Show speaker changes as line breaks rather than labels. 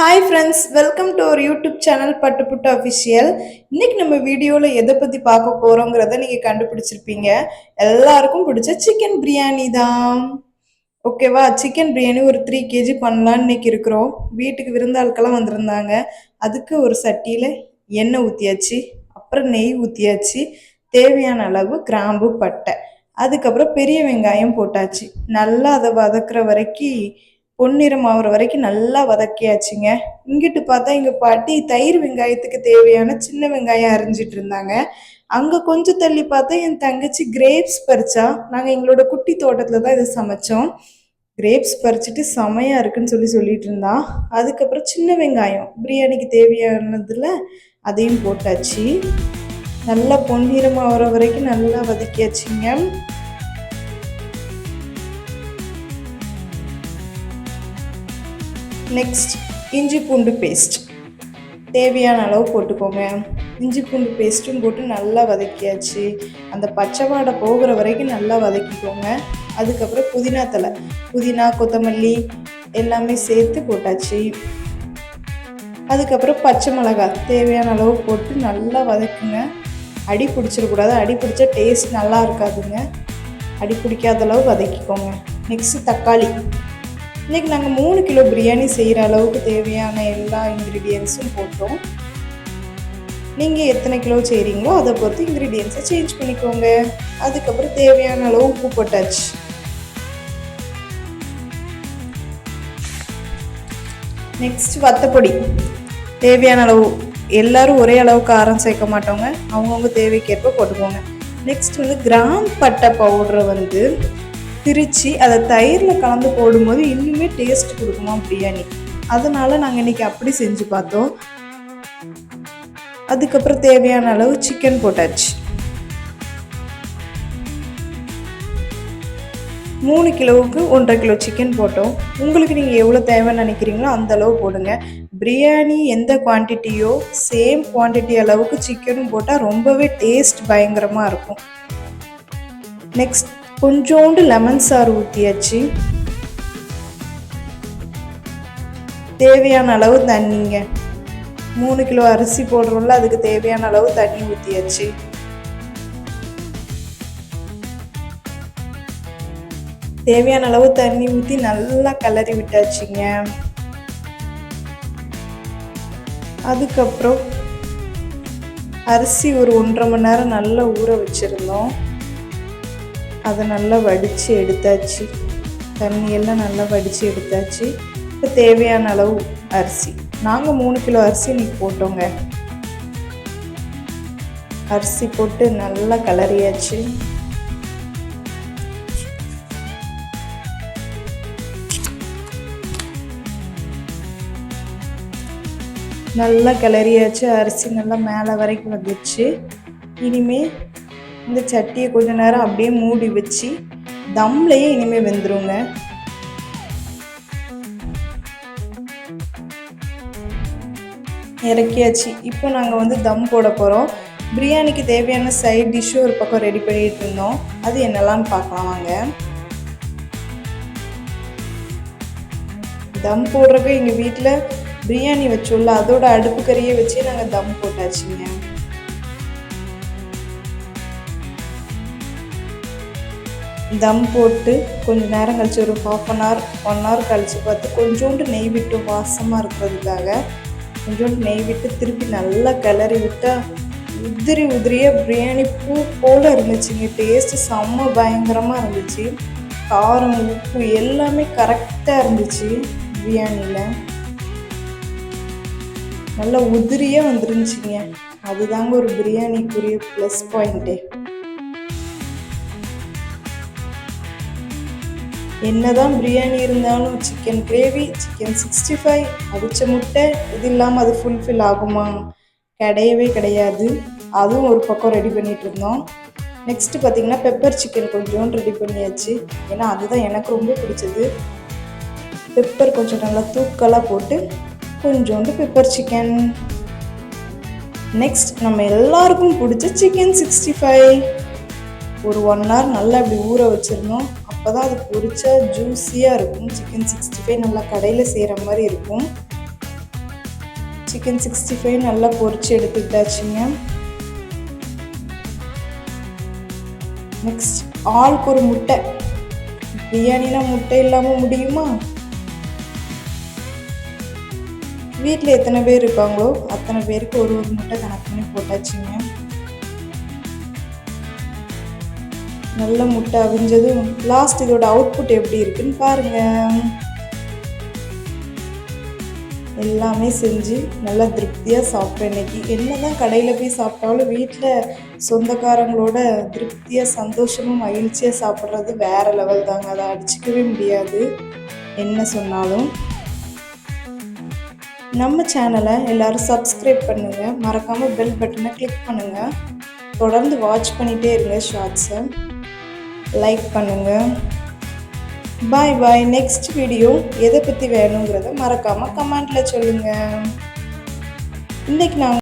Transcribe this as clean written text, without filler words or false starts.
Hi friends, welcome to our YouTube channel Pattuputtu official. இன்னைக்கு நம்ம வீடியோவில் எதை பற்றி பார்க்க போகிறோங்கிறத நீங்கள் கண்டுபிடிச்சிருப்பீங்க. எல்லாருக்கும் பிடிச்ச சிக்கன் பிரியாணி தான். ஓகேவா? சிக்கன் பிரியாணி ஒரு 3 kg பண்ணலான்னு இன்னைக்கு இருக்கிறோம். வீட்டுக்கு விருந்தாளுக்கெல்லாம் வந்திருந்தாங்க. அதுக்கு ஒரு சட்டியில் எண்ணெய் ஊற்றியாச்சு, அப்புறம் நெய் ஊற்றியாச்சு, தேவையான அளவு கிராம்பு பட்டை, அதுக்கப்புறம் பெரிய வெங்காயம் போட்டாச்சு. நல்லா அதை வதக்குற வரைக்கும் பொன்னிறம் ஆகுற வரைக்கும் நல்லா வதக்கியாச்சுங்க. இங்கிட்டு பார்த்தா எங்கள் பாட்டி தயிர் வெங்காயத்துக்கு தேவையான சின்ன வெங்காயம் அரிஞ்சிட்டு இருந்தாங்க. அங்கே கொஞ்சம் தள்ளி பார்த்தா என் தங்கச்சி கிரேப்ஸ் பறிச்சா. நாங்கள் எங்களோட குட்டி தோட்டத்தில் தான் இதை சமைச்சோம். கிரேப்ஸ் பறிச்சுட்டு செமையாக இருக்குன்னு சொல்லிட்டு இருந்தா. அதுக்கப்புறம் சின்ன வெங்காயம் பிரியாணிக்கு தேவையானதில் அதையும் போட்டாச்சு. நல்லா பொன்னிறமாக வர வரைக்கும் நல்லா வதக்கியாச்சுங்க. நெக்ஸ்ட் இஞ்சி பூண்டு பேஸ்ட் தேவையான அளவு போட்டுக்கோங்க. இஞ்சி பூண்டு பேஸ்ட்டும் போட்டு நல்லா வதக்கியாச்சு. அந்த பச்சை வாடை போகிற வரைக்கும் நல்லா வதக்கிக்கோங்க. அதுக்கப்புறம் புதினா தழை, புதினா கொத்தமல்லி எல்லாமே சேர்த்து போட்டாச்சு. அதுக்கப்புறம் பச்சை மிளகாய் தேவையான அளவு போட்டு நல்லா வதக்குங்க. அடி பிடிச்சிடக்கூடாது, அடி பிடிச்சா டேஸ்ட் நல்லா இருக்காதுங்க. அடி பிடிக்காத அளவு வதக்கிக்கோங்க. நெக்ஸ்ட்டு தக்காளி. இன்றைக்கி நாங்கள் 3 கிலோ பிரியாணி செய்கிற அளவுக்கு தேவையான எல்லா இன்க்ரீடியன்ஸும் போட்டோம். நீங்கள் எத்தனை கிலோ செய்கிறீங்களோ அதை பொறுத்து இன்க்ரீடியன்ஸை சேஞ்ச் பண்ணிக்கோங்க. அதுக்கப்புறம் தேவையான அளவு உப்பு போட்டாச்சு. நெக்ஸ்ட் வத்தப்பொடி தேவையான அளவு. எல்லோரும் ஒரே அளவு காரம் சேர்க்க மாட்டோங்க, அவங்கவுங்க தேவைக்கேற்ப போட்டுக்கோங்க. நெக்ஸ்ட் கிராம் பட்டை பவுடரை திரிச்சு அதை தயிரில் கலந்து போடும்போது இன்னுமே டேஸ்ட் கொடுக்குமா பிரியாணி. அதனால நாங்கள் இன்றைக்கி அப்படி செஞ்சு பார்த்தோம். அதுக்கப்புறம் தேவையான அளவு சிக்கன் போட்டாச்சு. 3 கிலோவுக்கு 1.5 கிலோ சிக்கன் போட்டோம். உங்களுக்கு நீங்கள் எவ்வளோ தேவைன்னு நினைக்கிறீங்களோ அந்த அளவு போடுங்க. பிரியாணி எந்த குவான்டிட்டியோ சேம் குவான்டிட்டி அளவுக்கு சிக்கனும் போட்டால் ரொம்பவே டேஸ்ட் பயங்கரமாக இருக்கும். நெக்ஸ்ட் கொஞ்சோண்டு லெமன் சாறு ஊற்றியாச்சு. தேவையான அளவு தண்ணிங்க. 3 கிலோ அரிசி போடுறோம்ல, அதுக்கு தேவையான அளவு தண்ணி ஊற்றியாச்சு. தேவையான அளவு தண்ணி ஊற்றி நல்லா கிளறி விட்டாச்சுங்க. அதுக்கப்புறம் அரிசி ஒரு 1.5 மணி நேரம் நல்லா ஊற வச்சுருந்தோம். அதை நல்லா வடித்து எடுத்தாச்சு. தண்ணியெல்லாம் நல்லா வடித்து எடுத்தாச்சு. இப்போ தேவையான அளவு அரிசி, நாங்கள் 3 கிலோ அரிசி இன்னைக்கு போட்டோங்க. அரிசி போட்டு நல்லா கிளறியாச்சு. நல்லா கிளறியாச்சு. அரிசி நல்லா மேலே வரைக்கும் வந்துடுச்சு. இனிமேல் இந்த சட்டியை கொஞ்ச நேரம் அப்படியே மூடி வச்சு தம்லையே இனிமேல் வெந்துருங்க. இறக்கியாச்சு. இப்போ நாங்கள் தம் போட போகிறோம். பிரியாணிக்கு தேவையான சைட் டிஷ்ஷும் ஒரு பக்கம் ரெடி பண்ணிட்டு இருந்தோம். அது என்னெல்லாம் பார்க்கலாம் வாங்க. தம் போடுறப்ப எங்கள் வீட்டில் பிரியாணி வச்சோம்ல, அதோட அடுப்பு கறியை வச்சு நாங்கள் தம் போட்டாச்சுங்க. தம் போட்டு கொஞ்சம் நேரம் கழிச்சு ஒரு 1/2 hour கழித்து பார்த்து கொஞ்சோண்டு நெய் விட்டு வாசமாக இருக்கிறதுக்காக கொஞ்சோண்டு நெய் விட்டு திருப்பி நல்லா கிளறி விட்டால் உதிரியாக பிரியாணி பூ போல் இருந்துச்சுங்க. டேஸ்ட்டு செம்ம பயங்கரமாக இருந்துச்சு. காரம் உப்பு எல்லாமே கரெக்டாக இருந்துச்சு. பிரியாணியில் நல்லா உதிரியாக வந்துருந்துச்சிங்க. அதுதாங்க ஒரு பிரியாணிக்குரிய ப்ளஸ் பாயிண்ட்டே. என்னதான் பிரியாணி இருந்தாலும் சிக்கன் கிரேவி, சிக்கன் 65, அவிச்ச முட்டை இது இல்லாமல் அது ஃபுல்ஃபில் ஆகுமா? கிடையவே கிடையாது. அதுவும் ஒரு பக்கம் ரெடி பண்ணிகிட்டு இருந்தோம். நெக்ஸ்ட்டு பார்த்திங்கன்னா பெப்பர் சிக்கன் கொஞ்சோண்டு ரெடி பண்ணியாச்சு. ஏன்னா அதுதான் எனக்கு ரொம்ப பிடிச்சது. பெப்பர் கொஞ்சம் நல்லா தூக்கலாக போட்டு கொஞ்சோண்டு பெப்பர் சிக்கன். நெக்ஸ்ட் நம்ம எல்லாருக்கும் பிடிச்ச சிக்கன் 65 ஒரு 1 hour நல்லா இப்படி ஊற வச்சிருந்தோம். அப்போ தான் அது பொரிச்சா ஜூஸியாக இருக்கும். சிக்கன் 65 நல்லா கடையில் செய்கிற மாதிரி இருக்கும். சிக்கன் 65 நல்லா பொரிச்சு எடுத்துக்கிட்டாச்சுங்க. நெக்ஸ்ட் ஆளுக்கு ஒரு முட்டை. பிரியாணினா முட்டை இல்லாமல் முடியுமா? வீட்டில் எத்தனை பேர் இருக்காங்களோ அத்தனை பேருக்கு ஒரு முட்டை கணக்கு பண்ணி போட்டாச்சுங்க. நல்ல முட்டை அவிஞ்சதும் லாஸ்ட் இதோட அவுட்புட் எப்படி இருக்குன்னு பாருங்க. எல்லாமே செஞ்சு நல்லா திருப்தியாக சாப்பிட்டேன். இன்னைக்கு என்னதான் கடையில் போய் சாப்பிட்டாலும் வீட்டில் சொந்தக்காரங்களோட திருப்தியாக சந்தோஷமும் மகிழ்ச்சியாக சாப்பிட்றது வேற லெவல் தாங்க. அதை அடிச்சிக்கவே முடியாது என்ன சொன்னாலும். நம்ம சேனலை எல்லோரும் சப்ஸ்கிரைப் பண்ணுங்கள், மறக்காமல் பெல் பட்டனை கிளிக் பண்ணுங்கள். தொடர்ந்து வாட்ச் பண்ணிகிட்டே இருங்க. ஷார்ட்ஸை லைக் பண்ணுங்கள். பாய் பாய். நெக்ஸ்ட் வீடியோ எதை பற்றி வேணுங்கிறத மறக்காமல் கமெண்ட்டில் சொல்லுங்கள். இன்றைக்கி நாங்கள்